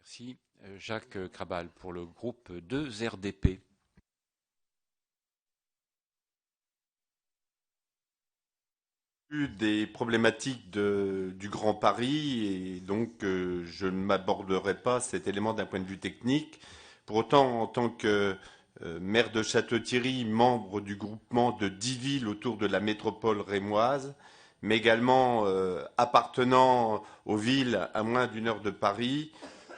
Merci. Jacques Krabal pour le groupe 2RDP. Des problématiques du Grand Paris et donc je ne m'aborderai pas cet élément d'un point de vue technique. Pour autant, en tant que maire de Château-Thierry, membre du groupement de 10 villes autour de la métropole rémoise, mais également appartenant aux villes à moins d'une heure de Paris,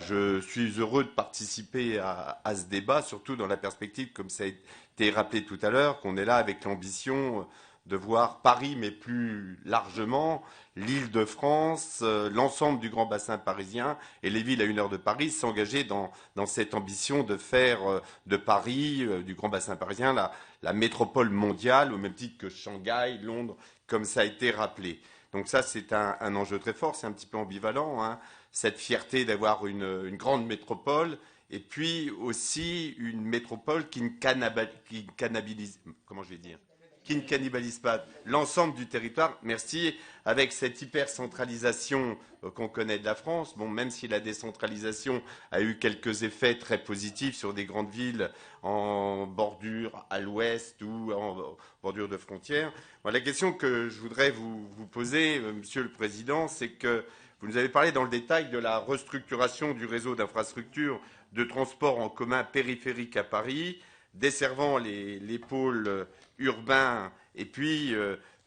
je suis heureux de participer à ce débat, surtout dans la perspective, comme ça a été rappelé tout à l'heure, qu'on est là avec l'ambition de voir Paris, mais plus largement l'Île-de-France, l'ensemble du grand bassin parisien et les villes à une heure de Paris s'engager dans cette ambition de faire de Paris, du grand bassin parisien, la métropole mondiale, au même titre que Shanghai, Londres, comme ça a été rappelé. Donc ça, c'est un enjeu très fort, c'est un petit peu ambivalent, hein, cette fierté d'avoir une grande métropole, et puis aussi une métropole qui ne cannibalise, comment je vais dire, qui ne cannibalise pas l'ensemble du territoire. Merci. Avec cette hypercentralisation qu'on connaît de la France, bon, même si la décentralisation a eu quelques effets très positifs sur des grandes villes en bordure à l'ouest ou en bordure de frontières, bon, la question que je voudrais vous poser, Monsieur le Président, c'est que vous nous avez parlé dans le détail de la restructuration du réseau d'infrastructures de transport en commun périphérique à Paris, desservant les pôles urbains. Et puis,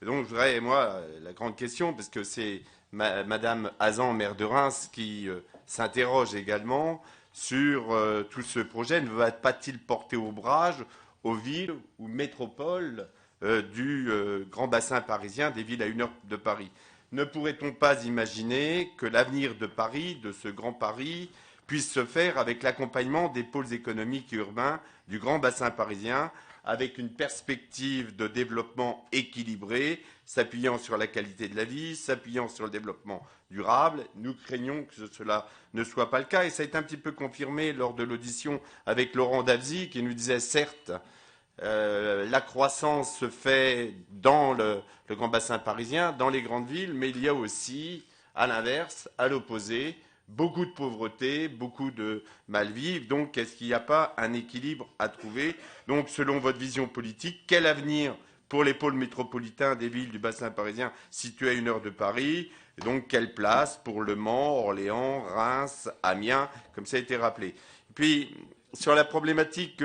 donc, je voudrais, moi, la grande question, parce que c'est Madame Hazan, maire de Reims, qui s'interroge également sur tout ce projet. Ne va-t-il porter ombrage aux villes ou métropoles du grand bassin parisien, des villes à une heure de Paris? Ne pourrait-on pas imaginer que l'avenir de Paris, de ce grand Paris, puisse se faire avec l'accompagnement des pôles économiques et urbains du grand bassin parisien, avec une perspective de développement équilibré, s'appuyant sur la qualité de la vie, s'appuyant sur le développement durable? Nous craignons que cela ne soit pas le cas, et ça a été un petit peu confirmé lors de l'audition avec Laurent Davezy, qui nous disait certes, la croissance se fait dans le grand bassin parisien, dans les grandes villes, mais il y a aussi, à l'inverse, à l'opposé, beaucoup de pauvreté, beaucoup de mal-vivre. Donc, est-ce qu'il n'y a pas un équilibre à trouver? Donc, selon votre vision politique, quel avenir pour les pôles métropolitains des villes du bassin parisien situées à une heure de Paris? Et donc, quelle place pour Le Mans, Orléans, Reims, Amiens, comme ça a été rappelé? Et puis, sur la problématique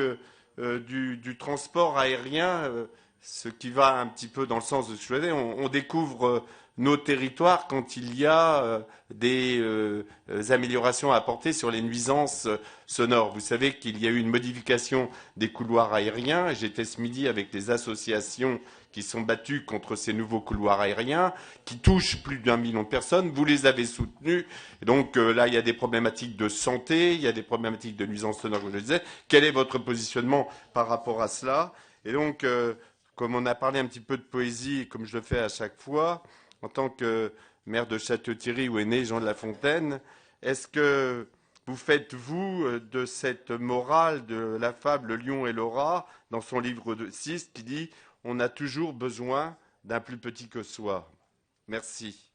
du transport aérien, ce qui va un petit peu dans le sens de ce que je disais, on découvre nos territoires quand il y a des améliorations à apporter sur les nuisances sonores. Vous savez qu'il y a eu une modification des couloirs aériens. J'étais ce midi avec les associations qui sont battues contre ces nouveaux couloirs aériens, qui touchent plus d'1 million de personnes. Vous les avez soutenus. Et donc là, il y a des problématiques de santé, il y a des problématiques de nuisances sonores, comme je le disais. Quel est votre positionnement par rapport à cela? Et donc, comme on a parlé un petit peu de poésie, comme je le fais à chaque fois, en tant que maire de Château-Thierry où est né Jean de La Fontaine, est-ce que vous faites, vous, de cette morale de la fable Le Lion et le Rat, dans son livre 6, qui dit « On a toujours besoin d'un plus petit que soi ». Merci.